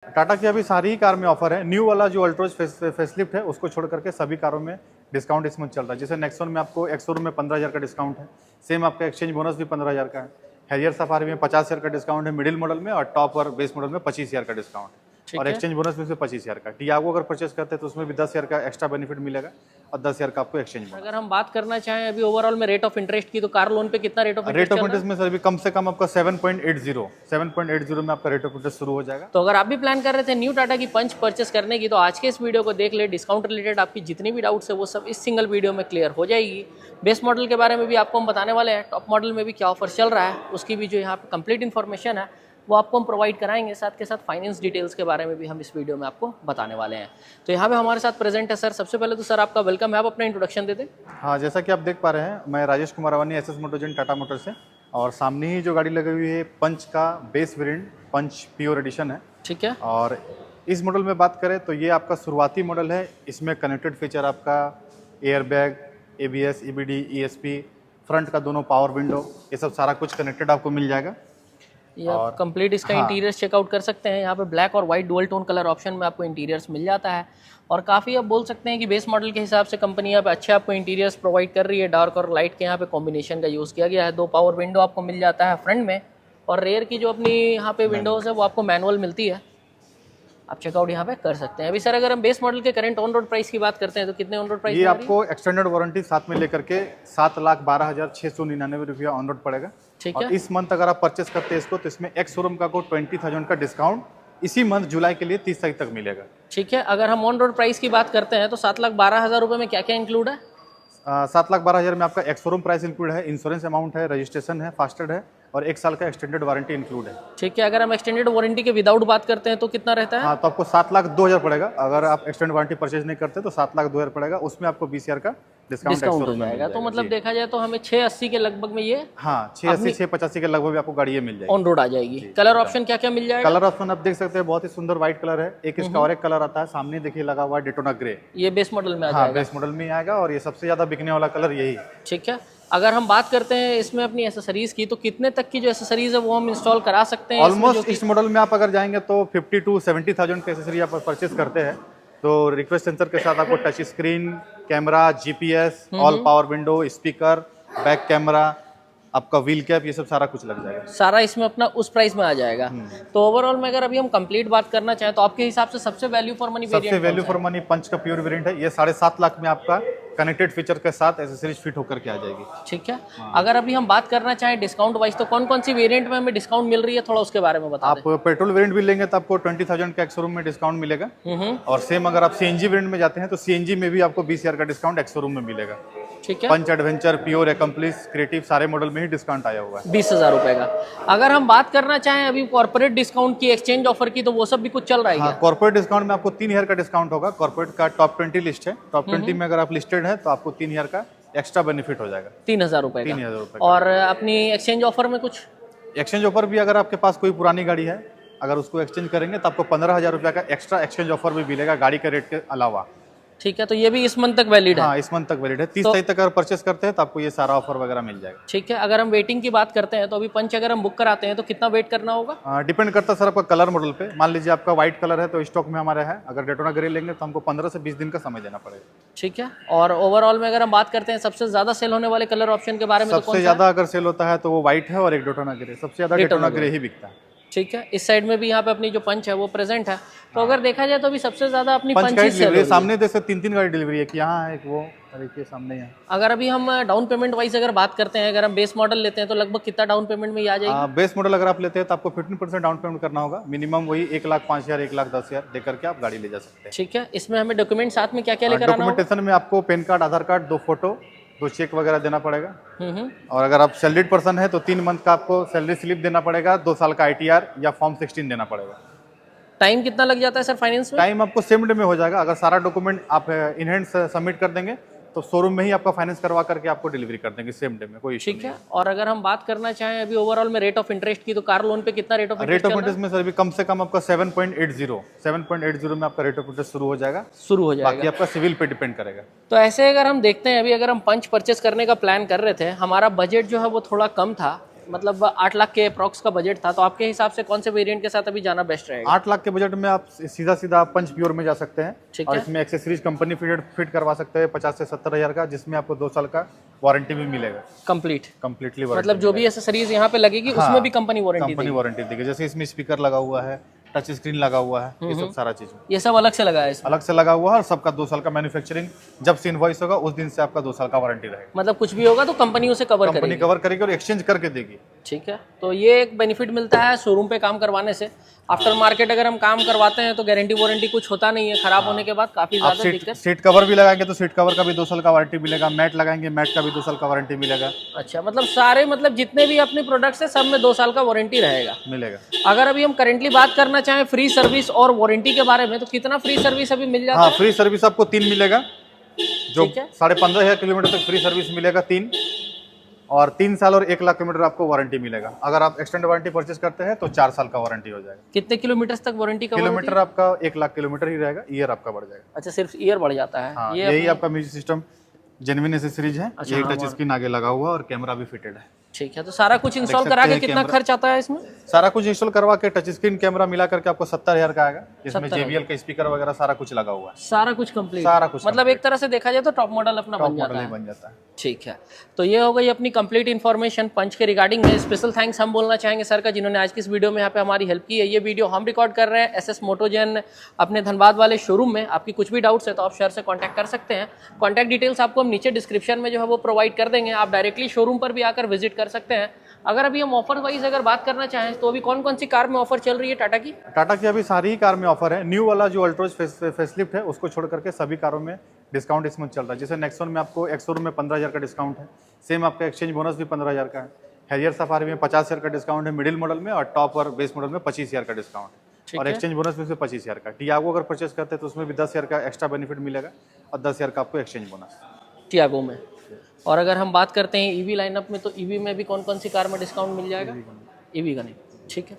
टाटा की अभी सारी ही कार में ऑफर है। न्यू वाला जो अल्ट्रोज फेसलिफ्ट है उसको छोड़ करके सभी कारों में डिस्काउंट इसमें चल रहा है। जैसे नेक्सॉन में आपको एक शोरूम में 15,000 का डिस्काउंट है। सेम आपका एक्सचेंज बोनस भी 15,000 का है। हैरियर सफारी में 50,000 का डिस्काउंट है मिडिल मॉडल में, और टॉप और बेस मॉडल में 25,000 का डिस्काउंट है। और एक्सचेंज बोनस में से 25,000 का। टियागो अगर परचेस करते हैं तो उसमें भी 10,000 का एक्स्ट्रा बेनिफिट मिलेगा और 10,000 का आपको एक्सचेंज बोनस। अगर हम बात करना चाहें अभी ओवरऑल में रेट ऑफ इंटरेस्ट की, तो कार लोन पे कितना रेट ऑफ इंटरेस्ट में सर अभी कम से कम आपका 7.80 में आपका रेट ऑफ इंटरेस्ट शुरू हो जाएगा। तो अगर आप भी प्लान कर रहे थे न्यू टाटा की पंच परचेस करने की, तो आज के इस वीडियो को देख ले। डिस्काउंट रिलेटेड आपकी जितनी भी डाउट्स है वो सब इस सिंगल वीडियो में क्लियर हो जाएगी। बेस मॉडल के बारे में भी आपको हम बताने वाले हैं, टॉप मॉडल में भी क्या ऑफर चल रहा है उसकी भी जो यहाँ पे कंप्लीट इन्फॉर्मेशन है वो आपको हम प्रोवाइड कराएंगे। साथ के साथ फाइनेंस डिटेल्स के बारे में भी हम इस वीडियो में आपको बताने वाले हैं। तो यहाँ पे हमारे साथ प्रेजेंट है सर। सबसे पहले तो सर आपका वेलकम है, आप अपना इंट्रोडक्शन दे दें। हाँ, जैसा कि आप देख पा रहे हैं, मैं राजेश कुमार अवानी, एसएस मोटोजेन टाटा मोटर से, और सामने ही जो गाड़ी लगी हुई है पंच का बेस वेरिएंट पंच प्योर एडिशन है। ठीक है। और इस मॉडल में बात करें तो ये आपका शुरुआती मॉडल है। इसमें कनेक्टेड फीचर आपका air bag, ABS, EBD, ESP, front का दोनों पावर विंडो, ये सब सारा कुछ कनेक्टेड आपको मिल जाएगा। ये आप कंप्लीट इसका इंटीरियर्स चेकआउट कर सकते हैं। यहाँ पे ब्लैक और white dual tone colour option में आपको इंटीरियर्स मिल जाता है। और काफ़ी आप बोल सकते हैं कि बेस मॉडल के हिसाब से कंपनी यहाँ पे अच्छे आपको इंटीरियर्स प्रोवाइड कर रही है। डार्क और लाइट के यहाँ पे कॉम्बिनेशन का यूज़ किया गया है। 2 पावर विंडो आपको मिल जाता है फ्रंट में, और रेयर की जो अपनी यहाँ पे विंडोज़ है वो आपको मैनुअल मिलती है। आप चेकआउट यहाँ पे कर सकते हैं। अभी सर अगर हम बेस मॉडल के करंट ऑन रोड प्राइस की बात करते हैं तो कितने ऑन रोड प्राइस? ये आपको एक्सटेंडेड वारंटी साथ में लेकर के 7,12,699 रुपया ऑन रोड पड़ेगा। ठीक और है। इस मंथ अगर आप परचेस करते हैं इसको तो इसमें एक्स शोरूम का को 20,000 का डिस्काउंट इसी मंथ जुलाई के लिए 30 तारीख तक मिलेगा। ठीक है। अगर हम ऑन रोड प्राइस की बात करते हैं तो 7,12,000 रुपये में क्या क्या इंक्लूड है? 7,12,000 में आपका एक्स शोरूम प्राइस इंक्लूड है, इंश्योरेंस अमाउंट है, रजिस्ट्रेशन है, फास्टेड है, और 1 साल का एक्सटेंडेड वारंटी इंक्लूड है। ठीक है। अगर हम एक्सटेंडेड वारंटी के विदाउट बात करते हैं तो कितना रहता है? हाँ, तो आपको 7,02,000 पड़ेगा। अगर आप एक्सटेंडेड वारंटी परचेज नहीं करते तो 7,02,000 पड़ेगा। उसमें आपको 20,000 का डिस्काउंट हो जाएगा। तो मतलब देखा जाए तो हमें 680 के लगभग में ये, हाँ, 680 685 के लगभग आपको गाड़ी ये मिल जाएगी, ऑन रोड आ जाएगी। कलर ऑप्शन क्या क्या मिल जाएगा? कलर ऑप्शन आप देख सकते हैं, बहुत ही सुंदर व्हाइट कलर है। एक इसका और एक कलर आता है सामने देखिए लगा हुआ है, डेटोना ग्रे। ये बेस मॉडल में आ हाँ, जाएगा। बेस मॉडल में आएगा, और ये सबसे ज्यादा बिकने वाला कलर यही है। ठीक है। अगर हम बात करते हैं इसमें अपनी एसेसरीज की, तो कितने तक की जो एसेसरीज है वो हम इंस्टॉल करा सकते हैं? ऑलमोस्ट इस मॉडल में आप अगर जाएंगे तो 50 to 70,000 की एसेसरी आप परचेज करते हैं तो रिक्वेस्ट सेंसर के साथ आपको touch screen, camera, GPS, all power window, speaker, back camera, आपका व्हील कैप, ये सब सारा कुछ लग जाएगा। सारा इसमें अपना उस प्राइस में आ जाएगा। तो ओवरऑल में अगर अभी हम कंप्लीट बात करना चाहें तो आपके हिसाब से सबसे वैल्यू फॉर मनी सबसे वैल्यू फॉर मनी पंच का प्योर वेरिएंट है। ये 7.5 लाख में आपका कनेक्टेड फीचर के साथ एसेसरीज फिट होकर के आ जाएगी। ठीक है। अगर अभी हम बात करना चाहें डिस्काउंट वाइज तो कौन कौन सी वेरिएंट में हमें डिस्काउंट मिल रही है, थोड़ा उसके बारे में बता दें। आप पेट्रोल वेरिएंट भी लेंगे तो आपको 20,000 का एक्स शोरूम में डिस्काउंट मिलेगा। और सेम अगर आप CNG वेरिएंट में जाते हैं तो CNG में भी आपको 20,000 का डिस्काउंट एक्स शोरूम में मिलेगा। ठीक है। पंच एडवेंचर, प्योर, एकम्प्लिस, क्रिएटिव, सारे मॉडल में ही डिस्काउंट आया हुआ है 20,000 रुपए का। अगर हम बात करना चाहें अभी कॉर्पोरेट डिस्काउंट की, एक्सचेंज ऑफर की, तो वो सब भी कुछ चल रहा है? हाँ, कॉर्पोरेट डिस्काउंट में आपको 3,000 का डिस्काउंट होगा। कॉर्पोरेट का टॉप 20 लिस्ट है। टॉप 20 में अगर आप लिस्टेड है तो आपको 3,000 का एक्स्ट्रा बेनिफिट हो जाएगा। 3,000 रुपए का। 3,000 रुपए। और अपनी एक्सचेंज ऑफर में कुछ? एक्सचेंज ऑफर भी अगर आपके पास कोई पुरानी गाड़ी है, अगर उसको एक्सचेंज करेंगे तो आपको 15,000 रुपये का एक्स्ट्रा एक्सचेंज ऑफर भी मिलेगा गाड़ी के रेट के अलावा। ठीक है। तो ये भी इस मंथ तक वैलिड है? हाँ, इस मंथ तक वैलिड है। 30 तारीख तक अगर परचेस करते हैं तो आपको ये सारा ऑफर वगैरह मिल जाएगा। ठीक है। अगर हम वेटिंग की बात करते हैं तो अभी पंच अगर हम बुक कराते हैं तो कितना वेट करना होगा? डिपेंड करता है सर आपका कलर मॉडल पे। मान लीजिए आपका व्हाइट कलर है तो स्टॉक में हमारे है। अगर डेटोना ग्रे लेंगे तो हमको 15 से 20 दिन का समय देना पड़ेगा। ठीक है। और ओवरऑल में अगर हम बात करते हैं सबसे ज्यादा सेल होने वाले कलर ऑप्शन के बारे में, तो सबसे ज्यादा अगर सेल होता है तो वो व्हाइट है और एक डेटोना ग्रे। सबसे ज्यादा डेटोना ग्रे ही बिकता है। ठीक है। इस साइड में भी यहाँ पे अपनी जो पंच है वो प्रेजेंट है। तो अगर देखा जाए तो अभी सबसे ज्यादा अपनी पंच ही सेल हो रही है। सामने जैसे 3 गाड़ी डिलीवरी है, यहाँ है एक वो, देखिए सामने है। अगर अभी हम डाउन पेमेंट वाइज अगर बात करते हैं, अगर हम बेस मॉडल लेते हैं तो लगभग कितना डाउन पेमेंट में आ जाएगी? बेस मॉडल अगर आप लेते हैं तो आपको 15% डाउन पेमेंट करना होगा। मिनिमम वही 1,05,000 1,10,000 देकर के आप गाड़ी ले जा सकते हैं। ठीक है। इसमें हमें डॉक्यूमेंट साथ में क्या क्या लेकर आना होगा? डॉक्यूमेंटेशन में आपको पैन कार्ड, आधार कार्ड, 2 फोटो, 2 चेक वगैरह देना पड़ेगा। और अगर आप सैलरीड पर्सन है तो 3 मंथ का आपको सैलरी स्लिप देना पड़ेगा, 2 साल का ITR या फॉर्म 16 देना पड़ेगा। टाइम कितना लग जाता है सर फाइनेंस में? टाइम आपको सेम डे में हो जाएगा। अगर सारा डॉक्यूमेंट आप इन हैंड सबमिट कर देंगे तो शोरूम में ही आपका फाइनेंस करवा करके आपको डिलीवरी कर देंगे सेम डे में, कोई इशू ठीक है। और अगर हम बात करना चाहें अभी ओवरऑल में रेट ऑफ इंटरेस्ट की, तो कार लोन पे कितना रेट ऑफ इंटरेस्ट में सर अभी कम से कम आपका 7.80 में आपका रेट ऑफ इंटरेस्ट शुरू हो जाएगा। बाकी आपका सिविल पे डिपेंड करेगा। तो ऐसे अगर हम देखते हैं अभी अगर हम पंच परचेस करने का प्लान कर रहे थे, हमारा बजट जो है वो थोड़ा कम था, मतलब 8 लाख के अप्रॉक्स का बजट था, तो आपके हिसाब से कौन से वेरिएंट के साथ अभी जाना बेस्ट रहेगा? 8 लाख के बजट में आप सीधा सीधा पंच प्योर में जा सकते हैं। ठीक और है। इसमें एक्सेसरीज कंपनी फिट करवा सकते हैं 50 से 70 हज़ार का, जिसमें आपको 2 साल का वारंटी भी मिलेगा। कंप्लीटली मतलब जो भी एसेसरीज यहाँ पे लगेगी उसमें भी कंपनी वारंटी कंपनी वारंटी देगी। जैसे इसमें स्पीकर लगा हुआ है, टच स्क्रीन लगा हुआ है, ये सब सारा चीज ये सब अलग से लगा है इसमें? अलग से लगा हुआ है। और सबका 2 साल का मैन्युफैक्चरिंग, जब से इनवॉइस होगा उस दिन से आपका 2 साल का वारंटी रहेगा। मतलब कुछ भी होगा तो कंपनी उसे कवर कंपनी करेगी? कवर करेगी और एक्सचेंज करके देगी। ठीक है, तो ये एक बेनिफिट मिलता है शोरूम पे काम करवाने से। आफ्टर मार्केट अगर हम काम करवाते हैं तो गारंटी वारंटी कुछ होता नहीं है, खराब होने के बाद काफी आप ज्यादा दिक्कत। सीट कवर भी लगाएंगे तो सीट कवर का भी 2 साल का वारंटी मिलेगा। मैट लगाएंगे, मैट का भी 2 साल का वारंटी मिलेगा। अच्छा, मतलब सारे मतलब जितने भी अपने प्रोडक्ट्स है सब में 2 साल का वारंटी रहेगा। मिलेगा। अगर अभी हम करेंटली बात करना चाहें फ्री सर्विस और वारंटी के बारे में, तो कितना फ्री सर्विस अभी मिल जाता हाँ, है? फ्री सर्विस आपको 3 मिलेगा, जो ठीक है। 15,500 किलोमीटर तक फ्री सर्विस मिलेगा 3। और 3 साल और 1 लाख किलोमीटर आपको वारंटी मिलेगा। अगर आप एक्सटेंड वारंटी परचेस करते हैं तो 4 साल का वारंटी हो जाएगा। कितने किलोमीटर तक वारंटी का किलोमीटर आपका 1 लाख किलोमीटर ही रहेगा, ईयर आपका बढ़ जाएगा। अच्छा, सिर्फ ईयर बढ़ जाता है। हाँ, ये यही आपका म्यूजिक सिस्टम जेन्युइन एसेसरीज है। अच्छा, यही हाँ, टच स्क्रीन आगे लगा हुआ और कैमरा भी फिटेड है। ठीक है, तो सारा कुछ इंस्टॉल सकते करा के हैं कितना कैमरा। खर्च आता है इसमें? सारा कुछ इंस्टॉल करवा के टच स्क्रीन कैमरा मिला करके आपको 70,000 का आएगा। इसमें 70,000 JBL का स्पीकर वगैरह सारा कुछ लगा हुआ है। सारा कुछ कंप्लीट? सारा कुछ मतलब एक तरह से देखा जाए तो टॉप मॉडल अपना टॉप बन जाता मॉडल ही है। बन जाता है। ठीक है, तो ये हो गई अपनी कंप्लीट इन्फॉर्मेशन पंच के रिगार्डिंग में। स्पेशल थैंक्स हम बोलना चाहेंगे सर का, जिन्होंने आज की इस वीडियो में यहाँ पे हमारी हेल्प की है। ये वीडियो हम रिकॉर्ड कर रहे हैं SS मोटोजेन अपने धनबाद वाले शोरूम में। आपकी कुछ भी डाउट्स है तो आप सर से कॉन्टैक्ट कर सकते हैं। कॉन्टैक्ट डिटेल्स आपको हम नीचे डिस्क्रिप्शन में जो है वो प्रोवाइड कर देंगे। आप डायरेक्टली शोरूम पर भी आकर विजिट कर सकते हैं। अगर अभी हम ऑफर वाइज अगर बात करना चाहें तो अभी कौन कौन सी कार में ऑफर चल रही है टाटा की? टाटा की अभी सारी ही कार में ऑफर है। न्यू वाला जो अल्ट्रोज फेसलिफ्ट है उसको छोड़ करके सभी कारों में डिस्काउंट इसमें चल रहा है। जैसे नेक्सॉन में आपको एक्स-शोरूम में 15,000 का डिस्काउंट है। सेम आपका एक्सचेंज बोनस भी 15,000 का है। हैरियर सफारी में 50,000 का डिस्काउंट है मिडिल मॉडल में, और टॉप और बेस मॉडल में 25,000 का डिस्काउंट है। और एक्सचेंज बोनस में से 25,000 का। टियागो अगर परचेस करते हैं तो उसमें भी 10,000 का एक्स्ट्रा बेनिफिट मिलेगा और 10,000 का आपको एक्सचेंज बोनस टियागो में। और अगर हम बात करते हैं ईवी लाइनअप में, तो ईवी में भी कौन कौन सी कार में डिस्काउंट मिल जाएगा? ईवी का नहीं। ठीक है,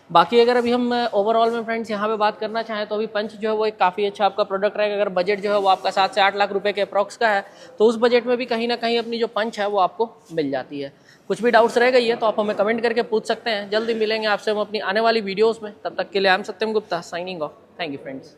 बाकी अगर अभी हम ओवरऑल में फ्रेंड्स यहाँ पे बात करना चाहें तो अभी पंच जो है वो एक काफ़ी अच्छा आपका प्रोडक्ट रहेगा। अगर बजट जो है वो आपका 7 से 8 लाख रुपए के अप्रॉक्स का है तो उस बजट में भी कहीं ना कहीं अपनी जो पंच है वो आपको मिल जाती है। कुछ भी डाउट्स रह गई है तो आप हमें कमेंट करके पूछ सकते हैं। जल्दी मिलेंगे आपसे हम अपनी आने वाली वीडियोज़ में। तब तक के लिए I am Satyam Gupta signing off. Thank you friends.